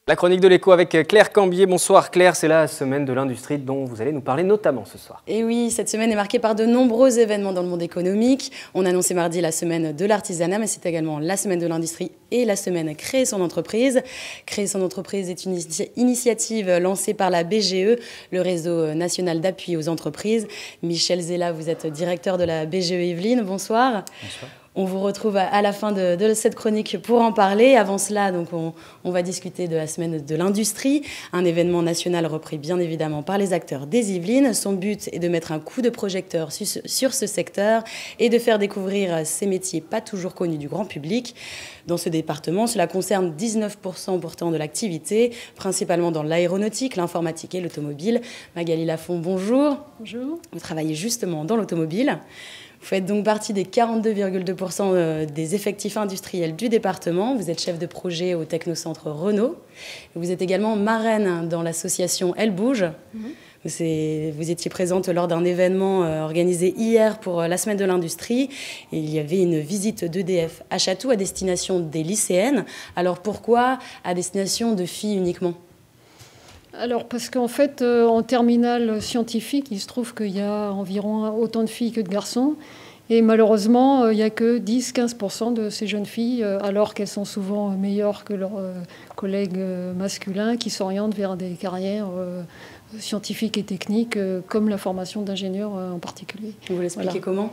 La chronique de l'écho avec Claire Cambier. Bonsoir Claire, c'est la semaine de l'industrie dont vous allez nous parler notamment ce soir. Et oui, cette semaine est marquée par de nombreux événements dans le monde économique. On a annoncé mardi la semaine de l'artisanat, mais c'est également la semaine de l'industrie et la semaine Créer son entreprise. Créer son entreprise est une initiative lancée par la BGE, le réseau national d'appui aux entreprises. Michel Zella, vous êtes directeur de la BGE Yvelines. Bonsoir. Bonsoir. On vous retrouve à la fin de cette chronique pour en parler. Avant cela, donc, on va discuter de la semaine de l'industrie, un événement national repris bien évidemment par les acteurs des Yvelines. Son but est de mettre un coup de projecteur sur ce secteur et de faire découvrir ces métiers pas toujours connus du grand public. Dans ce département, cela concerne 19% pourtant de l'activité, principalement dans l'aéronautique, l'informatique et l'automobile. Magali Lafont, bonjour. Bonjour. Vous travaillez justement dans l'automobile. Vous faites donc partie des 42,2% des effectifs industriels du département. Vous êtes chef de projet au Technocentre Renault. Vous êtes également marraine dans l'association Elle Bouge. Vous étiez présente lors d'un événement organisé hier pour la semaine de l'industrie. Il y avait une visite d'EDF à Chatou à destination des lycéennes. Alors pourquoi à destination de filles uniquement ? Alors, parce qu'en fait, en terminale scientifique, il se trouve qu'il y a environ autant de filles que de garçons. Et malheureusement, il n'y a que 10-15% de ces jeunes filles, alors qu'elles sont souvent meilleures que leurs collègues masculins, qui s'orientent vers des carrières scientifiques et techniques, comme la formation d'ingénieur en particulier. Vous l'expliquez comment ?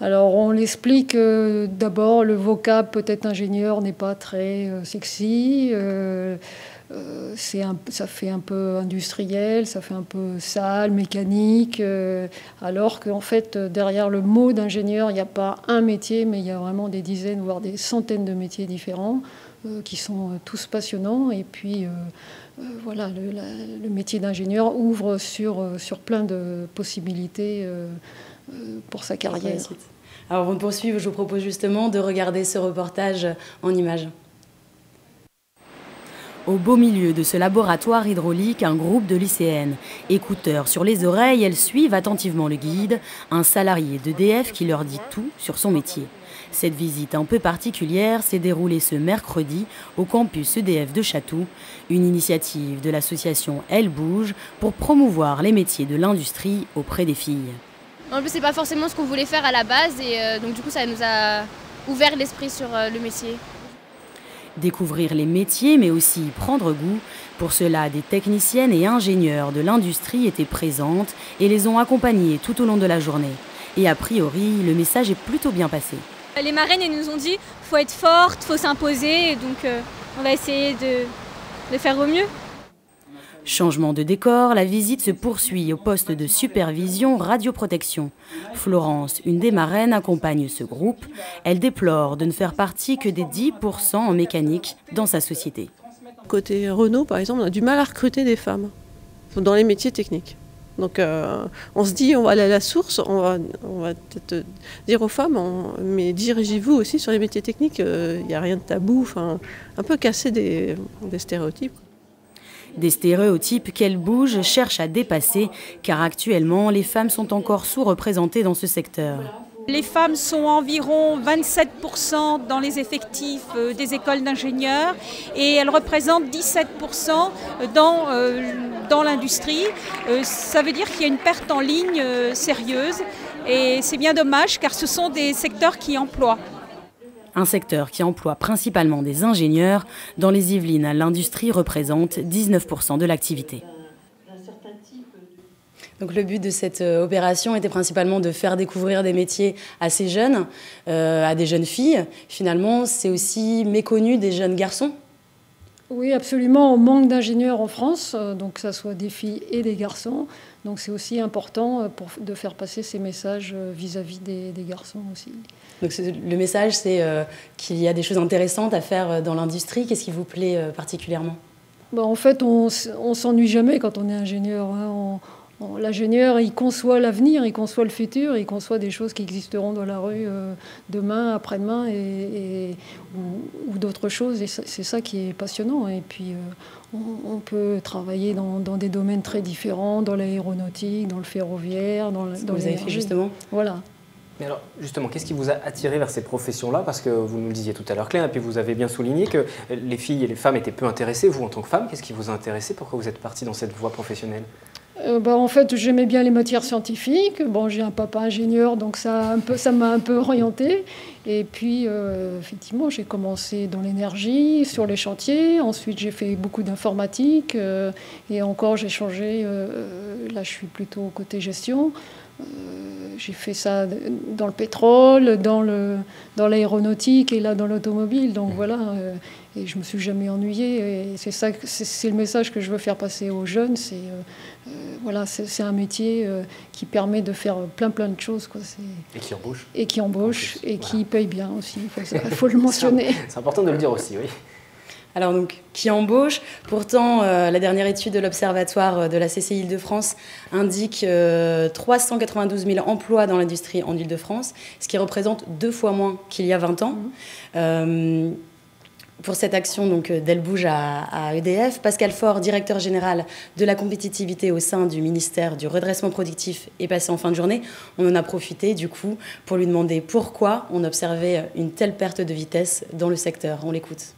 Alors, on l'explique d'abord, le vocable peut-être ingénieur n'est pas très sexy. Ça fait un peu industriel, ça fait un peu sale, mécanique, alors qu'en fait, derrière le mot d'ingénieur, il n'y a pas un métier, mais il y a vraiment des dizaines, voire des centaines de métiers différents qui sont tous passionnants. Et puis, voilà, le métier d'ingénieur ouvre sur plein de possibilités pour sa carrière. Alors, avant de poursuivre, je vous propose justement de regarder ce reportage en images. Au beau milieu de ce laboratoire hydraulique, un groupe de lycéennes. Écouteurs sur les oreilles, elles suivent attentivement le guide, un salarié d'EDF qui leur dit tout sur son métier. Cette visite un peu particulière s'est déroulée ce mercredi au campus EDF de Chatou, une initiative de l'association Elle Bouge pour promouvoir les métiers de l'industrie auprès des filles. En plus, c'est pas forcément ce qu'on voulait faire à la base et donc du coup, ça nous a ouvert l'esprit sur le métier. Découvrir les métiers, mais aussi y prendre goût. Pour cela, des techniciennes et ingénieurs de l'industrie étaient présentes et les ont accompagnées tout au long de la journée. Et a priori, le message est plutôt bien passé. Les marraines, elles nous ont dit « faut être forte, faut s'imposer », donc on va essayer de faire au mieux. Changement de décor, la visite se poursuit au poste de supervision radioprotection. Florence, une des marraines, accompagne ce groupe. Elle déplore de ne faire partie que des 10% en mécanique dans sa société. Côté Renault, par exemple, on a du mal à recruter des femmes dans les métiers techniques. Donc on se dit, on va aller à la source, on va peut-être dire aux femmes, mais dirigez-vous aussi sur les métiers techniques, il n'y a rien de tabou, un peu casser des stéréotypes. Des stéréotypes qu'elle bouge cherche à dépasser, car actuellement, les femmes sont encore sous-représentées dans ce secteur. Les femmes sont environ 27% dans les effectifs des écoles d'ingénieurs et elles représentent 17% dans l'industrie. Ça veut dire qu'il y a une perte en ligne sérieuse et c'est bien dommage car ce sont des secteurs qui emploient. Un secteur qui emploie principalement des ingénieurs. Dans les Yvelines, l'industrie représente 19% de l'activité. Donc le but de cette opération était principalement de faire découvrir des métiers à ces jeunes, à des jeunes filles. Finalement, c'est aussi méconnu des jeunes garçons. Oui, absolument. On manque d'ingénieurs en France, donc que ce soit des filles et des garçons. Donc c'est aussi important de faire passer ces messages vis-à-vis des garçons aussi. Donc le message, c'est qu'il y a des choses intéressantes à faire dans l'industrie. Qu'est-ce qui vous plaît particulièrement ? En fait, on s'ennuie jamais quand on est ingénieur. L'ingénieur, il conçoit l'avenir, il conçoit le futur, il conçoit des choses qui existeront dans la rue demain, après-demain ou d'autres choses. Et c'est ça qui est passionnant. Et puis, on peut travailler dans des domaines très différents, dans l'aéronautique, dans le ferroviaire, dans ce que vous avez fait justement. Voilà. Mais alors, justement, qu'est-ce qui vous a attiré vers ces professions-là? Parce que vous nous le disiez tout à l'heure, Claire, et puis vous avez bien souligné que les filles et les femmes étaient peu intéressées. Vous, en tant que femme, qu'est-ce qui vous a intéressé? Pourquoi vous êtes partie dans cette voie professionnelle? En fait, j'aimais bien les matières scientifiques. Bon, j'ai un papa ingénieur, donc ça m'a un peu orientée. Et puis, effectivement, j'ai commencé dans l'énergie, sur les chantiers. Ensuite, j'ai fait beaucoup d'informatique. Et encore, j'ai changé. Là, je suis plutôt côté gestion. J'ai fait ça dans le pétrole, dans l'aéronautique et là dans l'automobile. Donc voilà, et je me suis jamais ennuyée. Et c'est le message que je veux faire passer aux jeunes. Voilà, c'est un métier qui permet de faire plein de choses, quoi. Et qui embauche. Et qui embauche et qui paye bien aussi. Il faut le mentionner. C'est important de le dire aussi, oui. Alors donc, qui embauche? Pourtant, la dernière étude de l'Observatoire de la CCI Île-de-France indique 392 000 emplois dans l'industrie en Île-de-France, ce qui représente 2 fois moins qu'il y a 20 ans. Pour cette action d'Elle bouge à EDF, Pascal Faure, directeur général de la compétitivité au sein du ministère du redressement productif, est passé en fin de journée. On en a profité du coup pour lui demander pourquoi on observait une telle perte de vitesse dans le secteur. On l'écoute.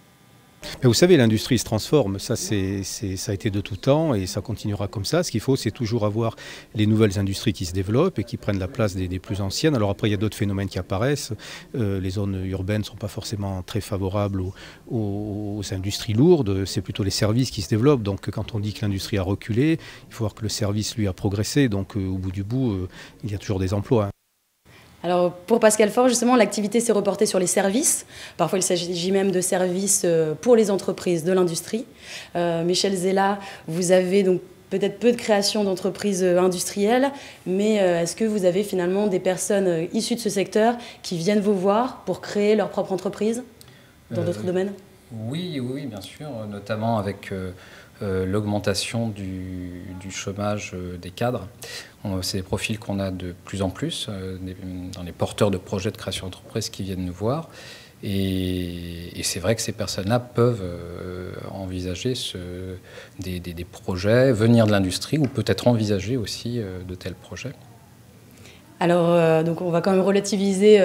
Mais vous savez, l'industrie se transforme, ça a été de tout temps et ça continuera comme ça. Ce qu'il faut, c'est toujours avoir les nouvelles industries qui se développent et qui prennent la place des plus anciennes. Alors après, il y a d'autres phénomènes qui apparaissent. Les zones urbaines ne sont pas forcément très favorables aux industries lourdes, c'est plutôt les services qui se développent. Donc quand on dit que l'industrie a reculé, il faut voir que le service, lui, a progressé. Donc au bout du bout, il y a toujours des emplois. Alors pour Pascal Faure, justement, l'activité s'est reportée sur les services. Parfois, il s'agit même de services pour les entreprises de l'industrie. Michel Zella, vous avez donc peut-être peu de création d'entreprises industrielles, mais est-ce que vous avez finalement des personnes issues de ce secteur qui viennent vous voir pour créer leur propre entreprise dans d'autres domaines? Oui, bien sûr, notamment avec l'augmentation du chômage des cadres. C'est des profils qu'on a de plus en plus dans les porteurs de projets de création d'entreprise qui viennent nous voir. Et c'est vrai que ces personnes-là peuvent envisager des projets, venir de l'industrie ou peut-être envisager aussi de tels projets. Alors, donc on va quand même relativiser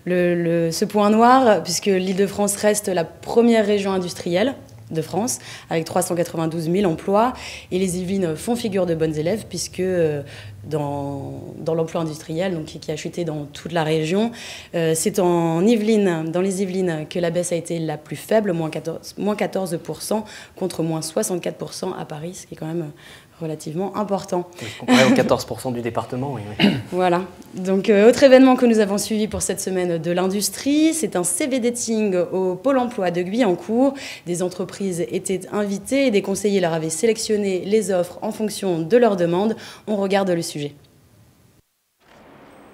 ce point noir, puisque l'Île-de-France reste la première région industrielle de France, avec 392 000 emplois. Et les Yvelines font figure de bonnes élèves, puisque dans l'emploi industriel, donc, qui a chuté dans toute la région, c'est dans les Yvelines, que la baisse a été la plus faible, moins 14%, contre moins 64% à Paris, ce qui est quand même relativement important. Comparé aux 14% du département, oui. Voilà. Donc, autre événement que nous avons suivi pour cette semaine de l'industrie, c'est un CV dating au Pôle emploi de Guyancourt. Des entreprises étaient invitées et des conseillers leur avaient sélectionné les offres en fonction de leurs demandes. On regarde le sujet.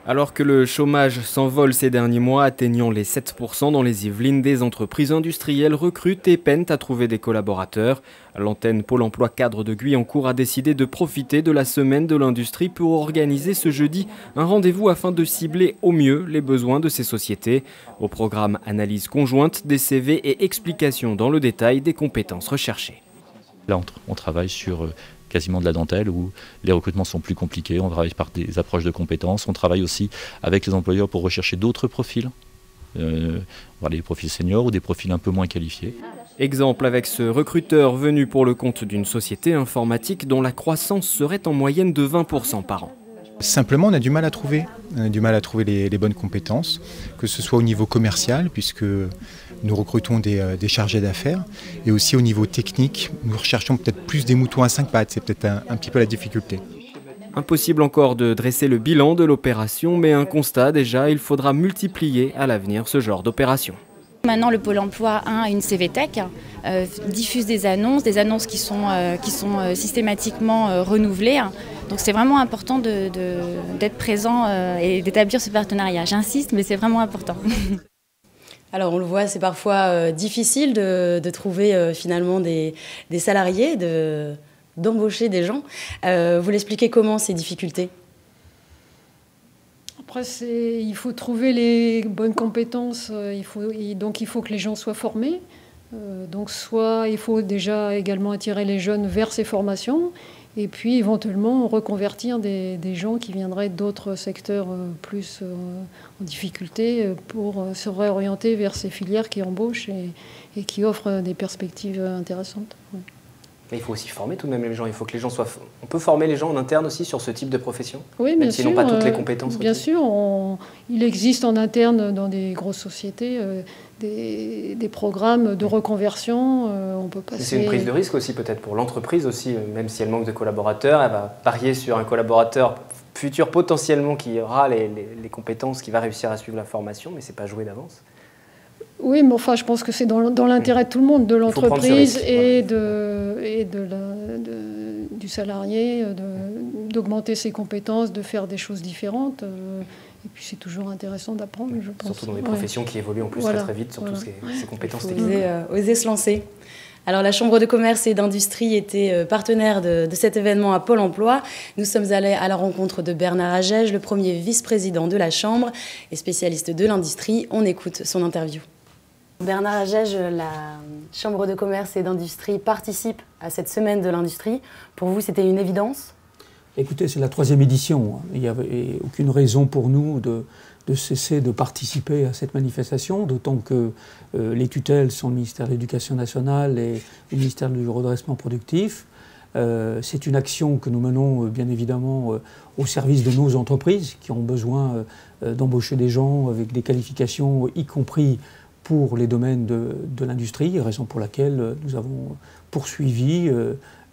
Alors que le chômage s'envole ces derniers mois, atteignant les 7% dans les Yvelines, des entreprises industrielles recrutent et peinent à trouver des collaborateurs. L'antenne Pôle emploi cadre de Guyancourt a décidé de profiter de la semaine de l'industrie pour organiser ce jeudi un rendez-vous afin de cibler au mieux les besoins de ces sociétés. Au programme, analyse conjointe des CV et explication dans le détail des compétences recherchées. Là, on travaille sur quasiment de la dentelle où les recrutements sont plus compliqués, on travaille par des approches de compétences, on travaille aussi avec les employeurs pour rechercher d'autres profils, des profils seniors ou des profils un peu moins qualifiés. Exemple avec ce recruteur venu pour le compte d'une société informatique dont la croissance serait en moyenne de 20% par an. Simplement, on a du mal à trouver. On a du mal à trouver les bonnes compétences, que ce soit au niveau commercial, puisque nous recrutons des chargés d'affaires, et aussi au niveau technique, nous recherchons peut-être plus des moutons à 5 pattes, c'est peut-être un petit peu la difficulté. Impossible encore de dresser le bilan de l'opération, mais un constat déjà, il faudra multiplier à l'avenir ce genre d'opération. Maintenant, le Pôle emploi a une CVTech, diffuse des annonces qui sont systématiquement renouvelées. Donc c'est vraiment important d'être présent et d'établir ce partenariat. J'insiste, mais c'est vraiment important. Alors on le voit, c'est parfois difficile de trouver finalement des salariés, d'embaucher des gens. Vous l'expliquez comment ces difficultés ? Après, il faut trouver les bonnes compétences, donc il faut que les gens soient formés. Donc soit il faut déjà également attirer les jeunes vers ces formations, et puis éventuellement reconvertir des gens qui viendraient d'autres secteurs plus en difficulté pour se réorienter vers ces filières qui embauchent et qui offrent des perspectives intéressantes. Ouais. Mais il faut aussi former tout de même les gens. Il faut que les gens soient. On peut former les gens en interne aussi sur ce type de profession, oui, même bien s'ils sûr, n'ont pas toutes les compétences. Bien sûr, il existe en interne dans des grosses sociétés des programmes de reconversion. On peut passer. C'est une prise de risque aussi peut-être pour l'entreprise aussi, même si elle manque de collaborateurs, elle va parier sur un collaborateur futur potentiellement qui aura les compétences, qui va réussir à suivre la formation, mais c'est pas joué d'avance. Oui, mais enfin, je pense que c'est dans l'intérêt de tout le monde, de l'entreprise et du salarié, d'augmenter ses compétences, de faire des choses différentes. Et puis c'est toujours intéressant d'apprendre, je pense. Surtout dans des professions qui évoluent en plus très vite, surtout ces compétences techniques. Oser se lancer. Alors la Chambre de commerce et d'industrie était partenaire de cet événement à Pôle emploi. Nous sommes allés à la rencontre de Bernard Agege, le premier vice-président de la Chambre et spécialiste de l'industrie. On écoute son interview. Bernard Agege, la Chambre de commerce et d'industrie participe à cette semaine de l'industrie. Pour vous, c'était une évidence ? Écoutez, c'est la 3e édition. Il n'y avait aucune raison pour nous de cesser de participer à cette manifestation, d'autant que les tutelles sont le ministère de l'Éducation nationale et le ministère du redressement productif. C'est une action que nous menons bien évidemment au service de nos entreprises qui ont besoin d'embaucher des gens avec des qualifications, y compris pour les domaines de l'industrie, raison pour laquelle nous avons poursuivi,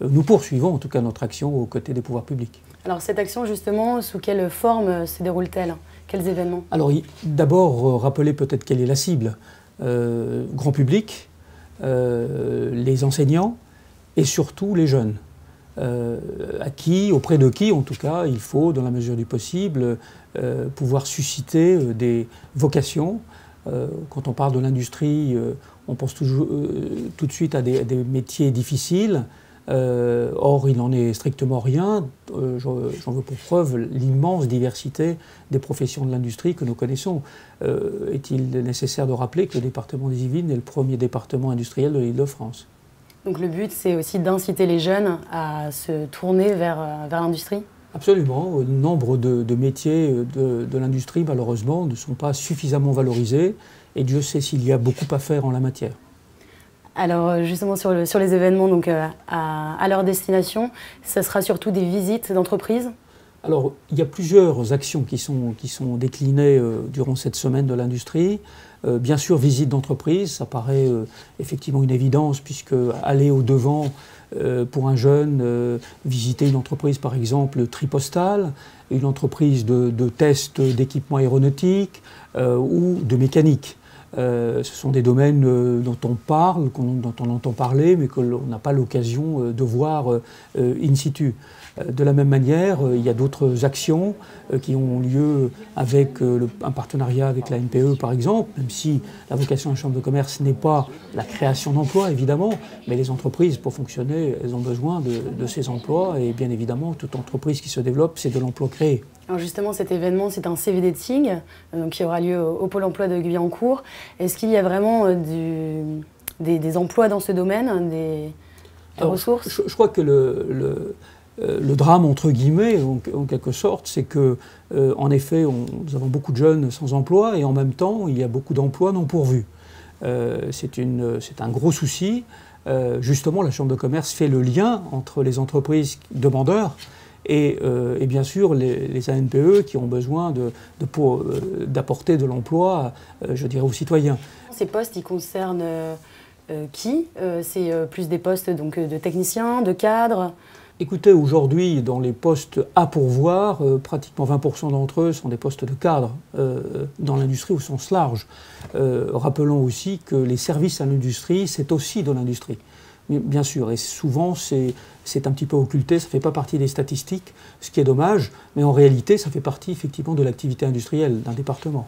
nous poursuivons en tout cas notre action aux côtés des pouvoirs publics. Alors cette action justement, sous quelle forme se déroule-t-elle ? Quels événements ? Alors d'abord, rappeler peut-être quelle est la cible. Grand public, les enseignants et surtout les jeunes. Auprès de qui, en tout cas, il faut, dans la mesure du possible, pouvoir susciter des vocations. Quand on parle de l'industrie, on pense toujours, tout de suite à des métiers difficiles. Or, il n'en est strictement rien. J'en veux pour preuve l'immense diversité des professions de l'industrie que nous connaissons. Est-il nécessaire de rappeler que le département des Yvelines est le premier département industriel de l'Île-de-France ? Donc le but, c'est aussi d'inciter les jeunes à se tourner vers l'industrie ? Absolument. Nombre de métiers de l'industrie, malheureusement, ne sont pas suffisamment valorisés. Et Dieu sait s'il y a beaucoup à faire en la matière. Alors justement sur les événements donc, à leur destination, ce sera surtout des visites d'entreprises ? Alors il y a plusieurs actions qui sont déclinées durant cette semaine de l'industrie. Bien sûr, visite d'entreprise, ça paraît effectivement une évidence puisque aller au-devant pour un jeune, visiter une entreprise par exemple Tripostale, une entreprise de test d'équipement aéronautique ou de mécanique. Ce sont des domaines dont on parle, dont on entend parler, mais que l'on n'a pas l'occasion de voir in situ. De la même manière, il y a d'autres actions qui ont lieu avec un partenariat avec la NPE par exemple, même si la vocation de la Chambre de commerce n'est pas la création d'emplois évidemment, mais les entreprises pour fonctionner, elles ont besoin de ces emplois et bien évidemment toute entreprise qui se développe, c'est de l'emploi créé. Alors justement cet événement c'est un CVD de Tignes qui aura lieu au Pôle emploi de Guyancourt. Est-ce qu'il y a vraiment des emplois dans ce domaine, des ressources ? Je crois que le drame, entre guillemets, en quelque sorte, c'est que, en effet, nous avons beaucoup de jeunes sans emploi et en même temps, il y a beaucoup d'emplois non pourvus. C'est un gros souci. Justement, la Chambre de commerce fait le lien entre les entreprises demandeurs et bien sûr les ANPE qui ont besoin d'apporter de l'emploi, je dirais, aux citoyens. Ces postes, ils concernent qui ? C'est plus des postes donc, de techniciens, de cadres ? Écoutez, aujourd'hui, dans les postes à pourvoir, pratiquement 20% d'entre eux sont des postes de cadre dans l'industrie au sens large. Rappelons aussi que les services à l'industrie, c'est aussi de l'industrie. Bien sûr, et souvent c'est un petit peu occulté, ça ne fait pas partie des statistiques, ce qui est dommage, mais en réalité ça fait partie effectivement de l'activité industrielle d'un département.